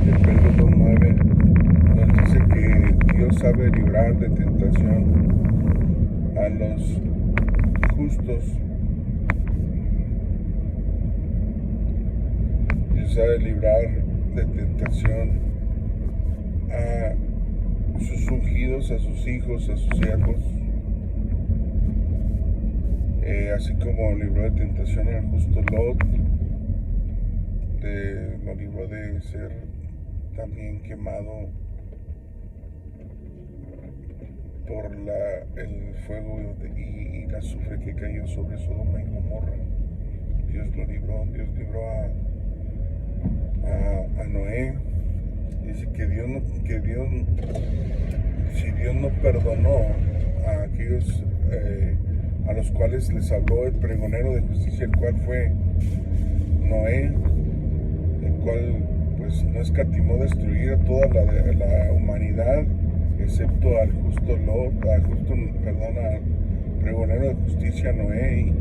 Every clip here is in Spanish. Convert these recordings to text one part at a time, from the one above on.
de Pedro 2:9 nos dice que Dios sabe librar de tentación a los justos. Dios sabe librar de tentación a sus ungidos, a sus hijos, a sus siervos. Así como libró de tentación al justo Lot, lo libró de ser también quemado por el fuego y la azufre que cayó sobre Sodoma y Gomorra. Dios lo libró. Dios libró a Noé. Dice que si Dios no perdonó a aquellos a los cuales les habló el pregonero de justicia, el cual fue Noé, el cual pues no escatimó destruir a toda la humanidad, excepto al pregonero de justicia Noé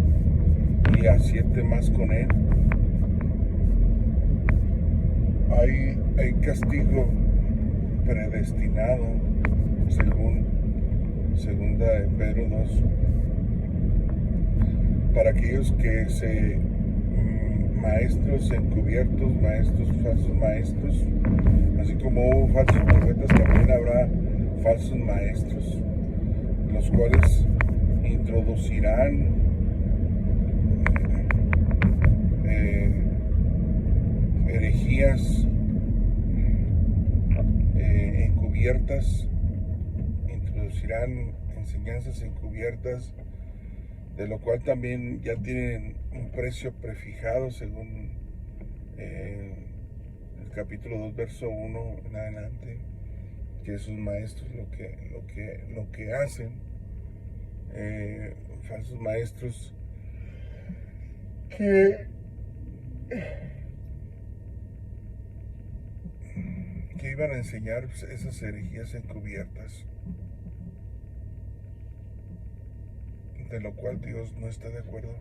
y a 7 más con él. Hay castigo predestinado, según segunda de Pedro 2, para aquellos que maestros encubiertos, falsos maestros, así como hubo falsos profetas, también habrá falsos maestros, los cuales introducirán herejías encubiertas, introducirán enseñanzas encubiertas, de lo cual también ya tienen un precio prefijado según el capítulo 2, verso 1 en adelante, que esos maestros lo que hacen, falsos maestros que iban a enseñar esas herejías encubiertas, de lo cual Dios no está de acuerdo.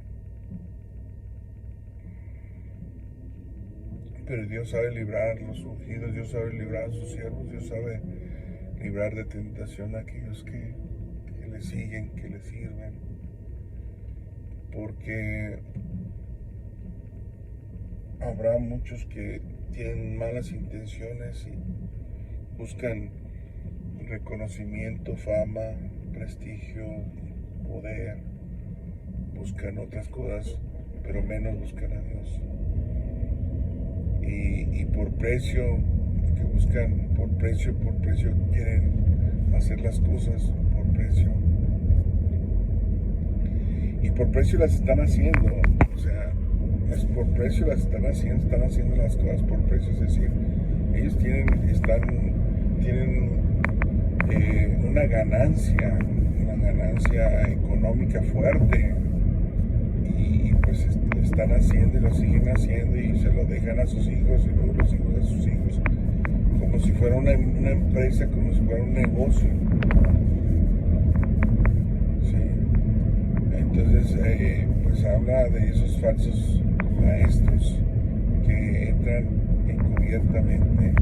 Pero Dios sabe librar a los ungidos, Dios sabe librar a sus siervos, Dios sabe librar de tentación a aquellos que le siguen, que le sirven, porque habrá muchos que tienen malas intenciones y buscan reconocimiento, fama, prestigio, poder, buscan otras cosas, pero menos buscan a Dios. Y por precio, que buscan por precio quieren hacer las cosas por precio. Y por precio las están haciendo, o sea, es por precio las están haciendo las cosas por precio, es decir, ellos tienen una ganancia económica fuerte, y pues están haciendo y lo siguen haciendo y se lo dejan a sus hijos y luego los hijos a sus hijos, como si fuera una empresa, como si fuera un negocio. Sí. Entonces pues habla de esos falsos maestros que entran encubiertamente.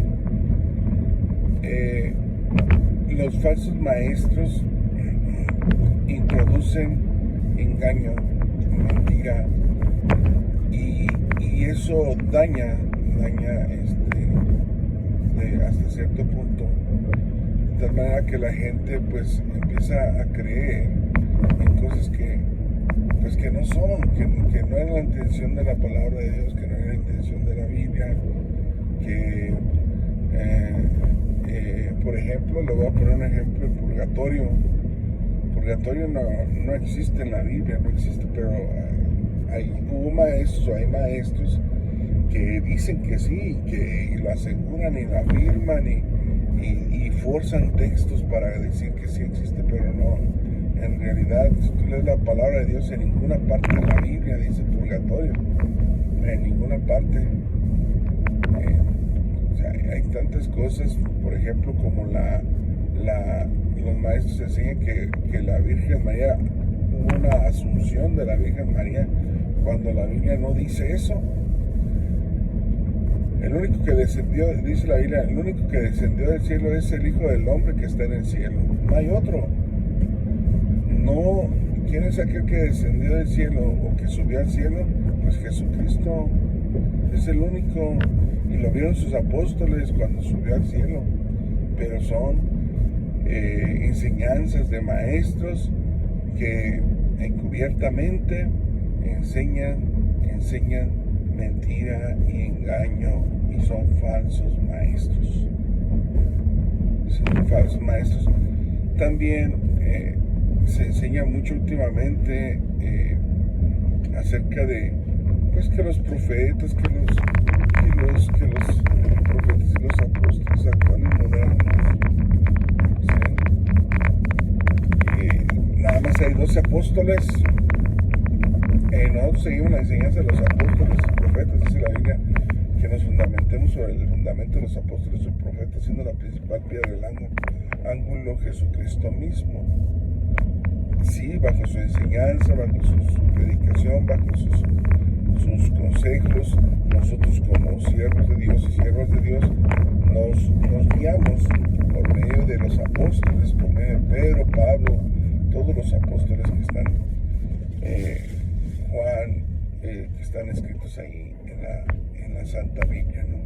Los falsos maestros introducen engaño, mentira, y eso daña hasta cierto punto, de tal manera que la gente pues empieza a creer en cosas que no son, que no es la intención de la palabra de Dios, que no es la intención de la Biblia, que por ejemplo, le voy a poner un ejemplo: el purgatorio. Purgatorio no existe en la Biblia, no existe, pero hay maestros que dicen que sí, que lo aseguran y lo afirman y forzan textos para decir que sí existe, pero no. En realidad, si tú lees la palabra de Dios, en ninguna parte de la Biblia dice purgatorio, en ninguna parte. O sea, hay tantas cosas, por ejemplo, como los maestros enseñan que la Virgen María, hubo una asunción de la Virgen María, cuando la Biblia no dice eso. El único que descendió, dice la Biblia, el único que descendió del cielo es el Hijo del Hombre que está en el cielo. No hay otro. No, ¿quién es aquel que descendió del cielo o que subió al cielo? Pues Jesucristo es el único. Y lo vieron sus apóstoles cuando subió al cielo. Pero son enseñanzas de maestros que encubiertamente enseñan mentira y engaño, y son falsos maestros. Son falsos maestros. También se enseña mucho últimamente acerca de, pues, que los profetas, que los profetas y los apóstoles actuales modernos, ¿sí? Nada más hay 12 apóstoles. Nosotros seguimos la enseñanza de los apóstoles y profetas, dice la Biblia, que nos fundamentemos sobre el fundamento de los apóstoles y profetas, siendo la principal piedra del ángulo Jesucristo mismo. Sí, bajo su enseñanza, bajo su predicación, bajo sus consejos, nosotros como siervos de Dios y siervas de Dios nos guiamos por medio de los apóstoles, por medio de Pedro, Pablo, todos los apóstoles que están, Juan, que están escritos ahí en la Santa Biblia, ¿no?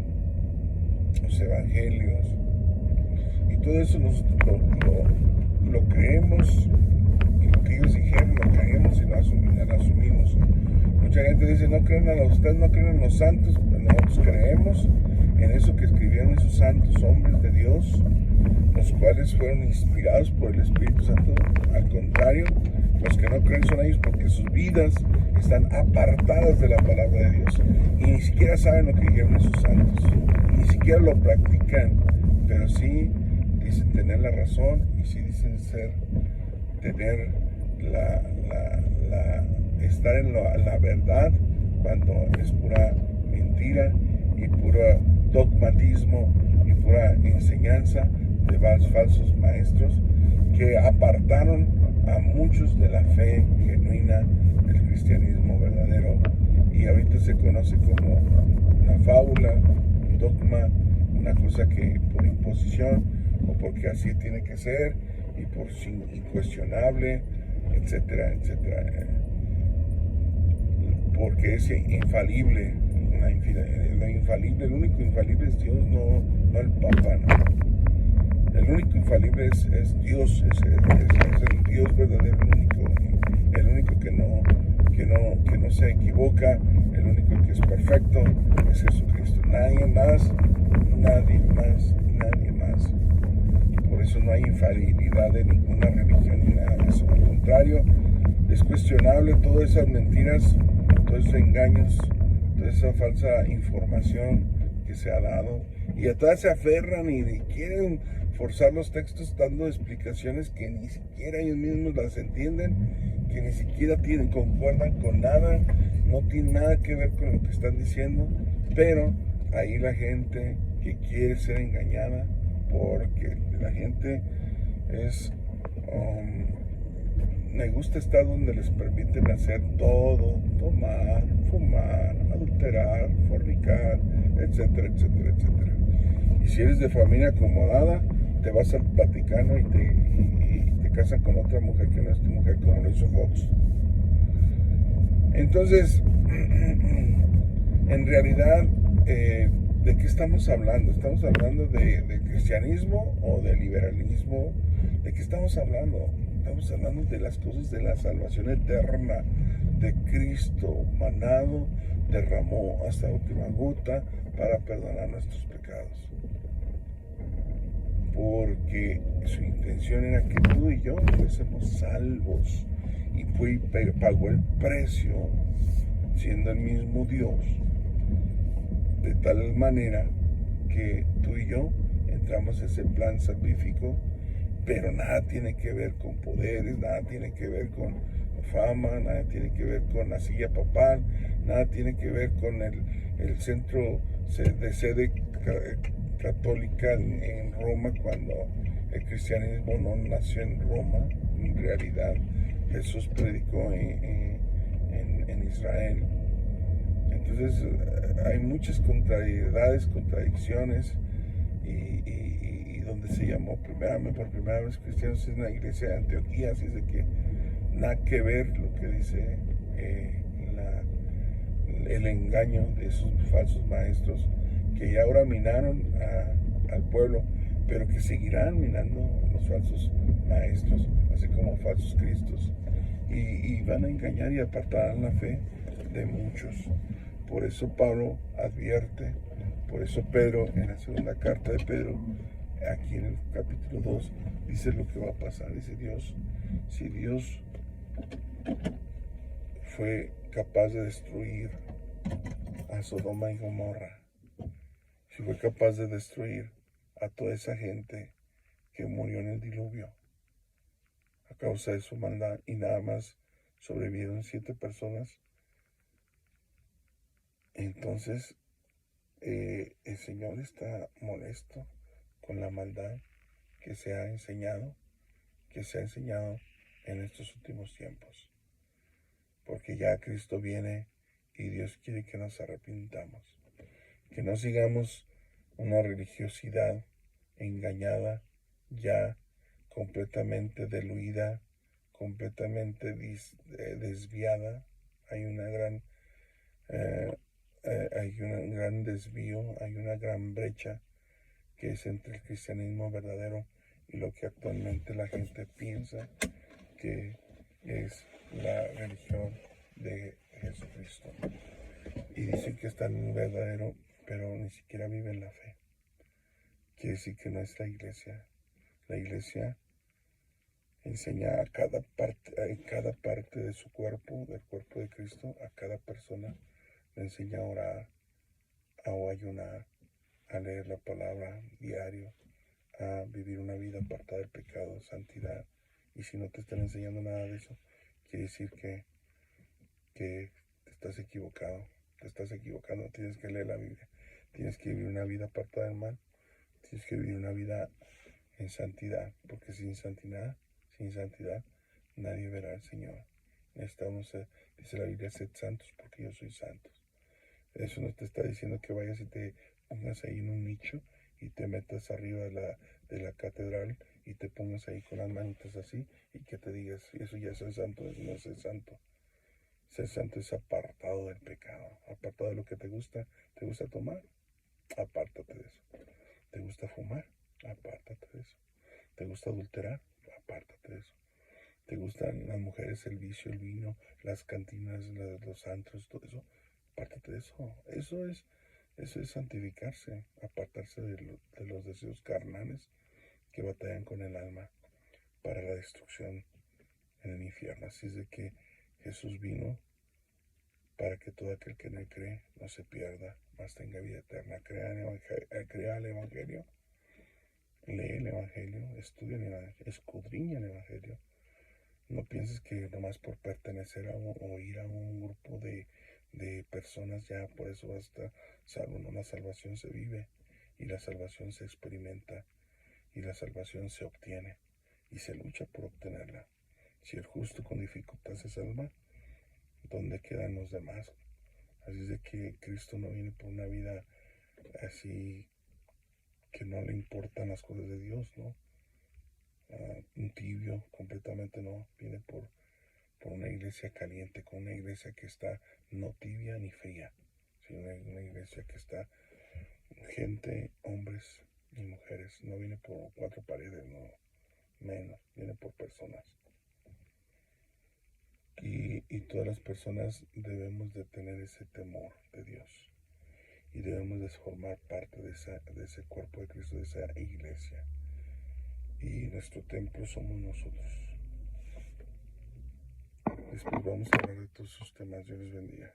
Los evangelios, y todo eso nosotros lo creemos, y lo que ellos dijeron lo creemos y lo asumimos. Mucha gente dice, ustedes no creen en los santos, pero nosotros creemos en eso que escribieron esos santos hombres de Dios, los cuales fueron inspirados por el Espíritu Santo. Al contrario, los que no creen son ellos, porque sus vidas están apartadas de la palabra de Dios y ni siquiera saben lo que dijeron esos santos, ni siquiera lo practican, pero sí dicen tener la razón, y sí dicen tener estar en la verdad, cuando es pura mentira y puro dogmatismo y pura enseñanza de falsos maestros que apartaron a muchos de la fe genuina del cristianismo verdadero, y ahorita se conoce como una fábula, un dogma, una cosa que por imposición o porque así tiene que ser y por incuestionable, etcétera, etcétera, porque es infalible. El único infalible es Dios, no el Papa, no. El único infalible es Dios, es el Dios verdadero, el único que no se equivoca, el único que es perfecto es Jesucristo. Nadie más. Por eso no hay infalibilidad de ninguna religión ni nada de eso. Al contrario, es cuestionable todas esas mentiras, todos esos engaños, toda esa falsa información que se ha dado, y a todas se aferran y quieren forzar los textos dando explicaciones que ni siquiera ellos mismos las entienden, que ni siquiera concuerdan con nada, no tienen nada que ver con lo que están diciendo, pero ahí la gente que quiere ser engañada, porque la gente me gusta estar donde les permiten hacer todo, tomar, fumar, adulterar, fornicar, etcétera, etcétera, etcétera. Y si eres de familia acomodada, te vas al Vaticano y te casan con otra mujer que no es tu mujer, como lo hizo Fox. Entonces, en realidad, ¿de qué estamos hablando? ¿Estamos hablando de cristianismo o de liberalismo? ¿De qué estamos hablando? Estamos hablando de las cosas de la salvación eterna de Cristo, manado, derramó hasta la última gota para perdonar nuestros pecados. Porque su intención era que tú y yo fuésemos salvos, y pagó el precio siendo el mismo Dios, de tal manera que tú y yo entramos en ese plan salvífico. Pero nada tiene que ver con poderes, nada tiene que ver con fama, nada tiene que ver con la silla papal, nada tiene que ver con el centro de sede católica en Roma, cuando el cristianismo no nació en Roma. En realidad Jesús predicó en Israel, en Entonces hay muchas contrariedades, contradicciones, y donde se llamó por primera vez cristianos es una iglesia de Antioquía, así es de que nada que ver lo que dice el engaño de esos falsos maestros que ya ahora minaron al pueblo, pero que seguirán minando los falsos maestros, así como falsos cristos, y van a engañar y apartarán la fe de muchos. Por eso Pablo advierte, por eso Pedro, en la segunda carta de Pedro, aquí en el capítulo 2, dice lo que va a pasar. Dice Dios, si Dios fue capaz de destruir a Sodoma y Gomorra, si fue capaz de destruir a toda esa gente que murió en el diluvio a causa de su maldad y nada más sobrevivieron 7 personas, entonces el Señor está molesto con la maldad que se ha enseñado en estos últimos tiempos, porque ya Cristo viene y Dios quiere que nos arrepintamos, que no sigamos una religiosidad engañada, ya completamente diluida, completamente desviada. Hay un gran desvío, hay una gran brecha que es entre el cristianismo verdadero y lo que actualmente la gente piensa que es la religión de Jesucristo. Y dicen que están en el verdadero, pero ni siquiera viven la fe. Quiere decir que no es la iglesia. La iglesia enseña en cada parte de su cuerpo, del cuerpo de Cristo, a cada persona le enseña a orar, a ayunar, a leer la palabra diario, a vivir una vida apartada del pecado, santidad. Y si no te están enseñando nada de eso, quiere decir que te estás equivocado, te estás equivocando. Tienes que leer la Biblia, tienes que vivir una vida apartada del mal, tienes que vivir una vida en santidad, porque sin santidad nadie verá al Señor. Necesitamos, dice la Biblia, sed santos porque yo soy santo. Eso no te está diciendo que vayas y te pongas ahí en un nicho y te metas arriba de la catedral y te pongas ahí con las manitas así y que te digas, eso ya es el santo. Eso no es el santo. Ser santo es apartado del pecado, apartado de lo que te gusta tomar, apártate de eso. ¿Te gusta fumar? Apártate de eso. ¿Te gusta adulterar? Apártate de eso. ¿Te gustan las mujeres, el vicio, el vino, las cantinas, los antros, todo eso? Apártate de eso. Eso es santificarse, apartarse de los deseos carnales que batallan con el alma para la destrucción en el infierno. Así es de que Jesús vino para que todo aquel que en él cree no se pierda, mas tenga vida eterna. Crea el Evangelio, lee el Evangelio, estudia el Evangelio, escudriña el Evangelio. No pienses que nomás por pertenecer o ir a un grupo de personas ya por eso vas a estar salvo. No, la salvación se vive y la salvación se experimenta y la salvación se obtiene y se lucha por obtenerla. Si el justo con dificultad se salva, ¿dónde quedan los demás? Así es de que Cristo no viene por una vida así que no le importan las cosas de Dios, ¿no? Un tibio, completamente no. Viene por una iglesia caliente, con una iglesia que está no tibia ni fría, sino una iglesia que está gente, hombres y mujeres. No viene por 4 paredes, no, menos, viene por personas. Y todas las personas debemos de tener ese temor de Dios y debemos de formar parte de ese cuerpo de Cristo, de esa iglesia. Y nuestro templo somos nosotros. Después vamos a hablar de todos sus temas. Dios les bendiga.